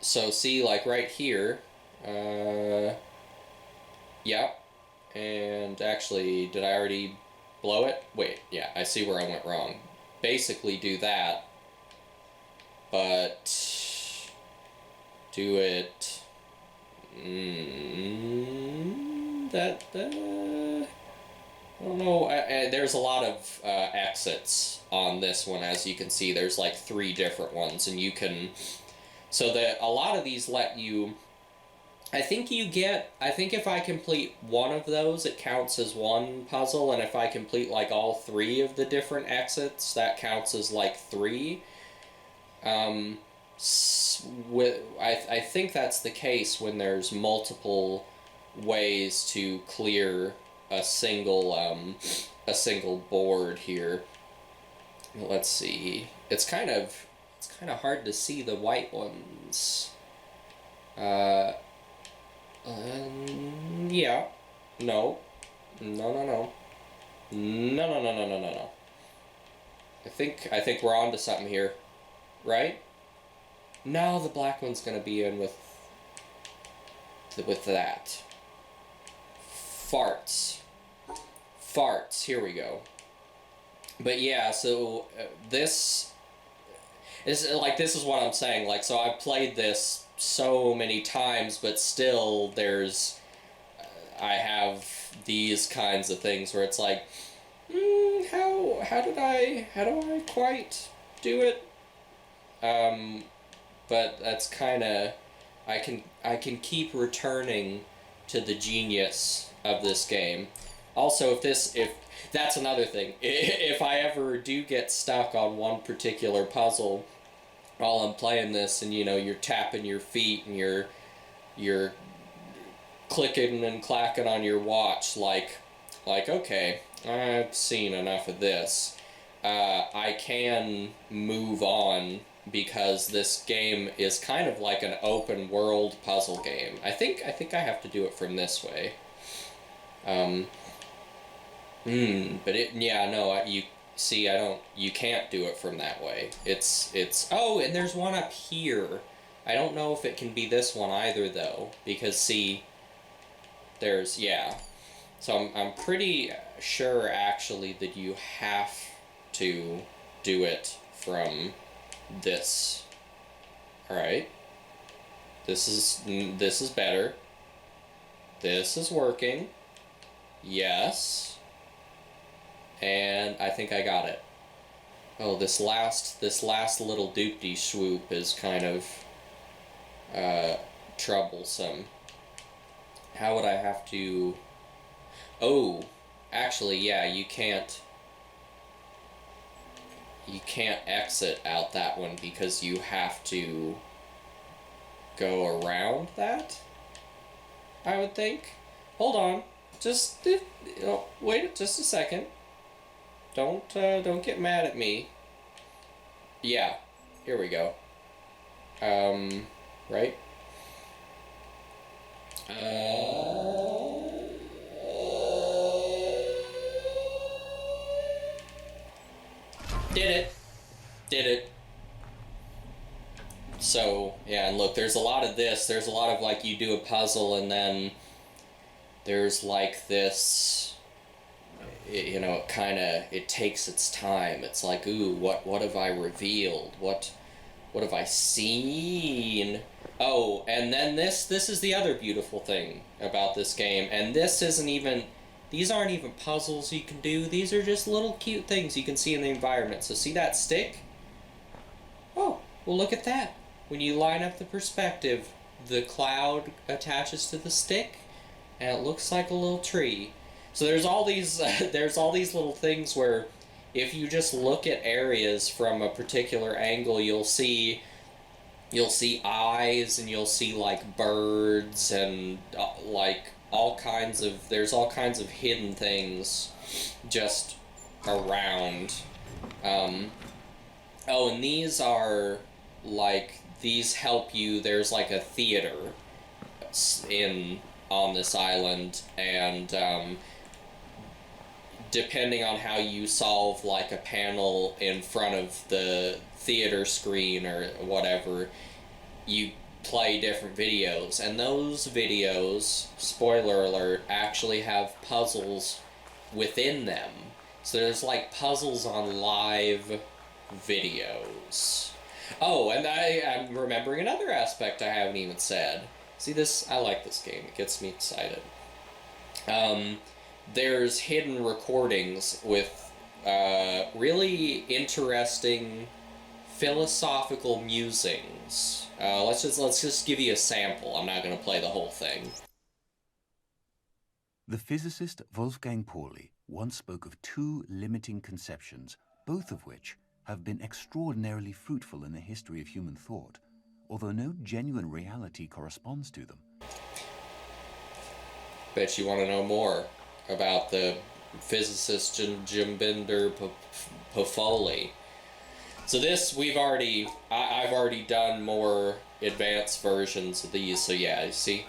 So see, like right here, yeah, and actually, did I already blow it? Wait, yeah, I see where I went wrong. Basically do that, but do it, I don't know. There's a lot of exits on this one, as you can see. There's like 3 different ones, and you can. So that a lot of these let you. I think you get. I think if I complete one of those, it counts as one puzzle, and if I complete like all 3 of the different exits, that counts as like 3. I think that's the case when there's multiple ways to clear a single board here. Let's see. It's kind of hard to see the white ones. Yeah. No. No, no, no. No, no, no, no, no, no, no. I think we're on to something here. Right? No, the black one's gonna be in with that. Farts. Farts. Here we go. But yeah, so this is like, this is what I'm saying. Like, so I've played this so many times, but still I have these kinds of things where it's like, how do I quite do it? But that's kind of, I can keep returning to the genius of this game. Also, if that's another thing, if I ever do get stuck on one particular puzzle while I'm playing this, and you're tapping your feet and you're clicking and clacking on your watch, like okay, I've seen enough of this. I can move on, because this game is kind of like an open world puzzle game. I think I have to do it from this way. But you see, you can't do it from that way. Oh, and there's one up here. I don't know if it can be this one either, though, because see, yeah. So I'm pretty sure, actually, that you have to do it from this. Alright. This is better. This is working. Yes. And I think I got it. Oh, this last little doopty swoop is kind of troublesome. How would I have to... Oh, actually, yeah, you can't exit out that one, because you have to go around that, I would think. Hold on. Just wait just a second. Don't get mad at me. Yeah, here we go. Right? Did it. So, yeah, and look, there's a lot of this. There's a lot of, like, you do a puzzle, and then there's, like, this, it takes its time. It's like, ooh, what have I revealed? What have I seen? Oh, and then this is the other beautiful thing about this game, and these aren't even puzzles you can do. These are just little cute things you can see in the environment. So see that stick? Oh, well, look at that. When you line up the perspective, the cloud attaches to the stick, and it looks like a little tree. So there's all these little things where, if you just look at areas from a particular angle, you'll see eyes, and you'll see like birds, and there's all kinds of hidden things just around. Oh, and these help you. There's like a theater on this island, and depending on how you solve like a panel in front of the theater screen or whatever, you play different videos, and those videos, spoiler alert, actually have puzzles within them. So there's like puzzles on live videos. Oh, and I'm remembering another aspect I haven't even said. See this? I like this game. It gets me excited. There's hidden recordings with really interesting philosophical musings. Let's just give you a sample. I'm not going to play the whole thing. The physicist Wolfgang Pauli once spoke of two limiting conceptions, both of which have been extraordinarily fruitful in the history of human thought, although no genuine reality corresponds to them. Bet you want to know more about the physicist Jimbinder Pauli. So this, I've already done more advanced versions of these, so yeah, you see?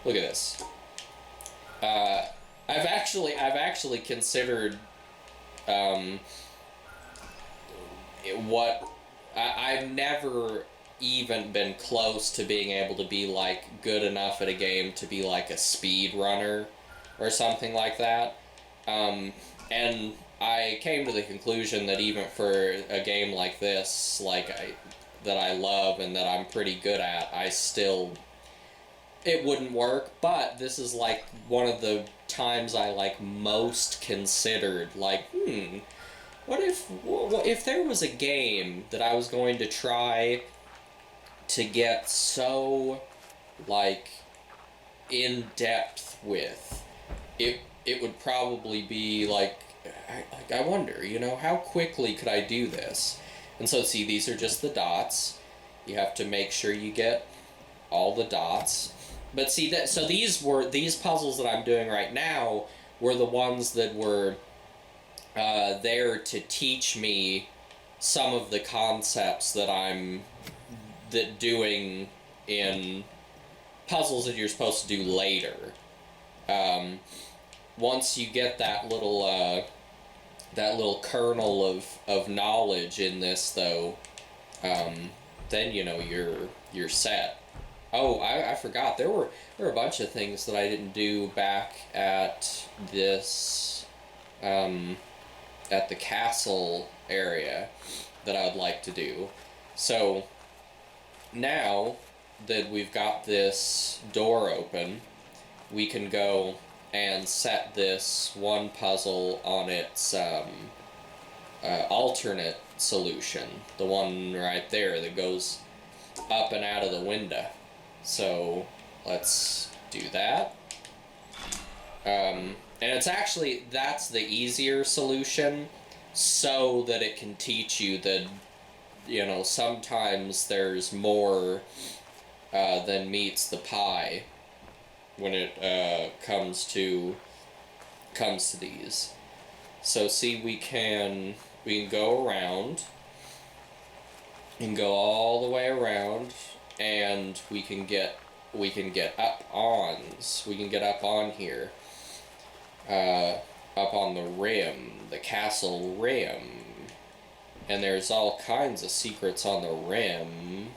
Look at this. I've actually considered, I've never even been close to being able to be, like, good enough at a game to be, like, a speed runner or something like that. And I came to the conclusion that even for a game like this, that I love and that I'm pretty good at, it wouldn't work. But this is like one of the times I like most considered, like, what if there was a game that I was going to try to get so, like, in depth with, it would probably be like, I wonder, how quickly could I do this? And so, see, these are just the dots. You have to make sure you get all the dots. But see, these puzzles that I'm doing right now were the ones that were there to teach me some of the concepts that I'm doing in puzzles that you're supposed to do later. Once you get that little kernel of knowledge in this, though, then you're set. Oh, I forgot. There were a bunch of things that I didn't do back at this at the castle area that I would like to do. So now that we've got this door open, we can go and set this one puzzle on its alternate solution, the one right there that goes up and out of the window. So let's do that. And it's actually, that's the easier solution, so that it can teach you that, sometimes there's more than meets the pie when it comes to these. So see, we can go around and go all the way around, and we can get up-ons. We can get up on here, up on the rim, the castle rim, and there's all kinds of secrets on the rim.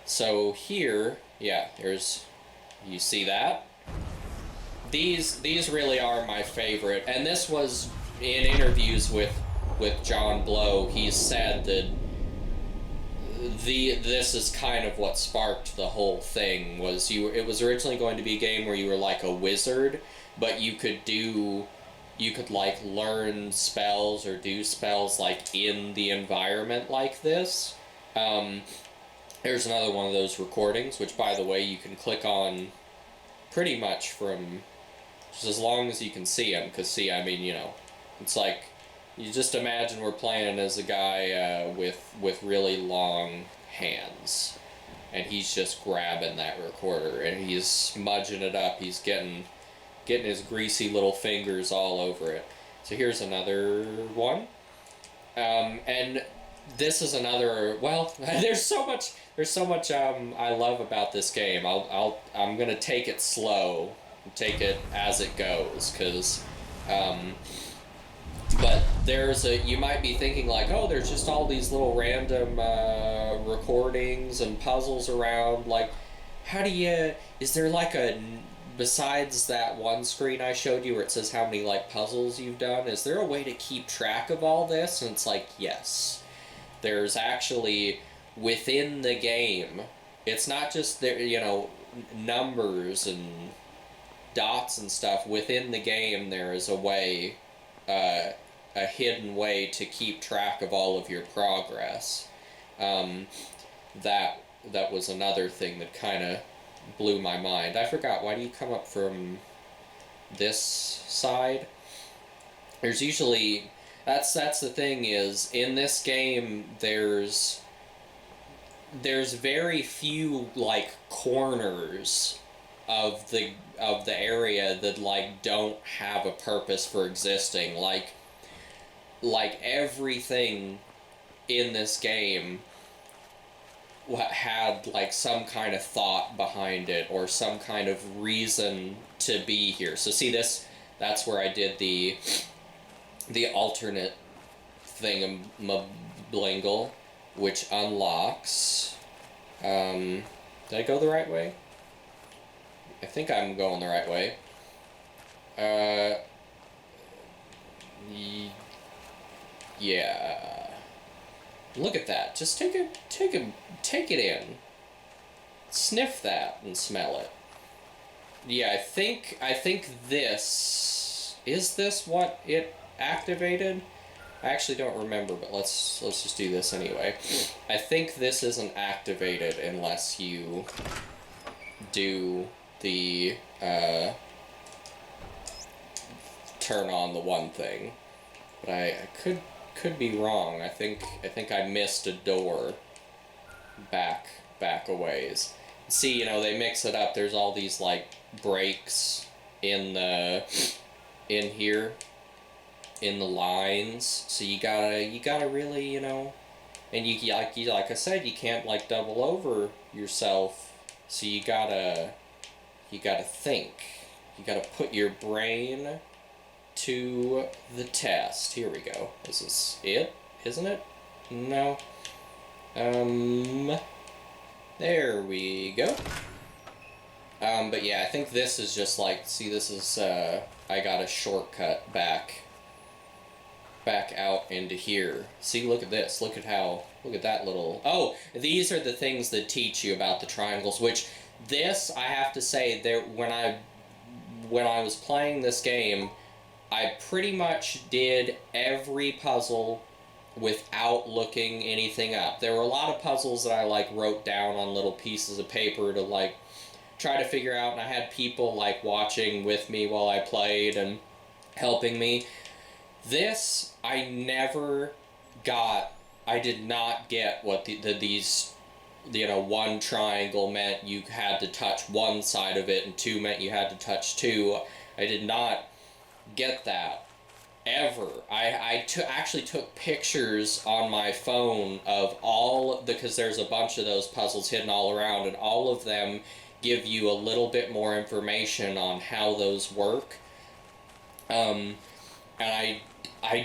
So here, yeah, you see that? These really are my favorite, and this was in interviews with John Blow. He said that this is kind of what sparked the whole thing. It was originally going to be a game where you were like a wizard, but you could like learn spells or do spells like in the environment like this. There's another one of those recordings, which, by the way, you can click on pretty much from just as long as you can see them. Because, see, I mean, it's like, you just imagine we're playing as a guy with really long hands. And he's just grabbing that recorder, and he's smudging it up. He's getting his greasy little fingers all over it. So here's another one. And this is another, well, there's so much I love about this game. I'm gonna take it slow, take it as it goes, because but you might be thinking like, oh, there's just all these little random recordings and puzzles around. Like, is there like besides that one screen I showed you where it says how many like puzzles you've done, is there a way to keep track of all this? And it's like, yes. There's actually, within the game, it's not just there, numbers and dots and stuff. Within the game, there is a way, a hidden way to keep track of all of your progress. That was another thing that kind of blew my mind. I forgot, why do you come up from this side? There's usually, that's the thing, is in this game there's very few like corners of the area that like don't have a purpose for existing. Like everything in this game had like some kind of thought behind it or some kind of reason to be here. So see this, that's where I did the alternate thingamablingle, which unlocks, did I go the right way? I think I'm going the right way. Yeah. Look at that. Just take it in. Sniff that and smell it. Yeah, I think this, is this what it activated? I actually don't remember, but let's just do this anyway. I think this isn't activated unless you do the turn on the one thing. But I could be wrong. I think I missed a door back a ways. See, they mix it up. There's all these like breaks in here in the lines. So you gotta really, and you like I said, you can't like double over yourself. So you gotta think. You gotta put your brain to the test. Here we go. This is it, isn't it? No. There we go. But yeah, I think this is just like, see, this is, I got a shortcut back out into here. See, look at this. Look at that little, oh, these are the things that teach you about the triangles, which this, I have to say, when I was playing this game, I pretty much did every puzzle without looking anything up. There were a lot of puzzles that I like wrote down on little pieces of paper to like try to figure out, and I had people like watching with me while I played and helping me. This, I did not get what these, one triangle meant you had to touch one side of it and two meant you had to touch two. I did not get that ever. I actually took pictures on my phone of all, because there's a bunch of those puzzles hidden all around, and all of them give you a little bit more information on how those work. And I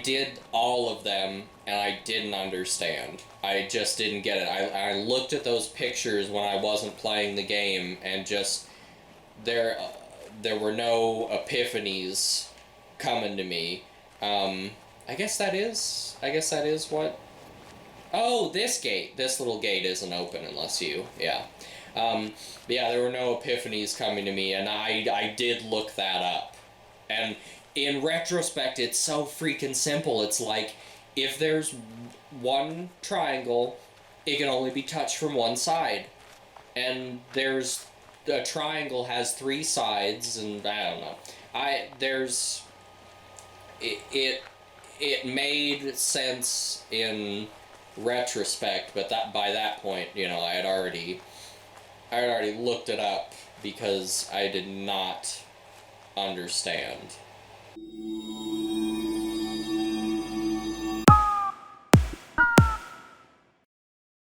did all of them, and I didn't understand. I just didn't get it. I looked at those pictures when I wasn't playing the game, and just there were no epiphanies coming to me. I guess that is what. Oh, this little gate isn't open unless you, yeah. But yeah, there were no epiphanies coming to me, and I did look that up. And in retrospect, it's so freaking simple. It's like, if there's one triangle, it can only be touched from one side. And a triangle has three sides, and I don't know. It made sense in retrospect, but by that point, I had already looked it up because I did not understand.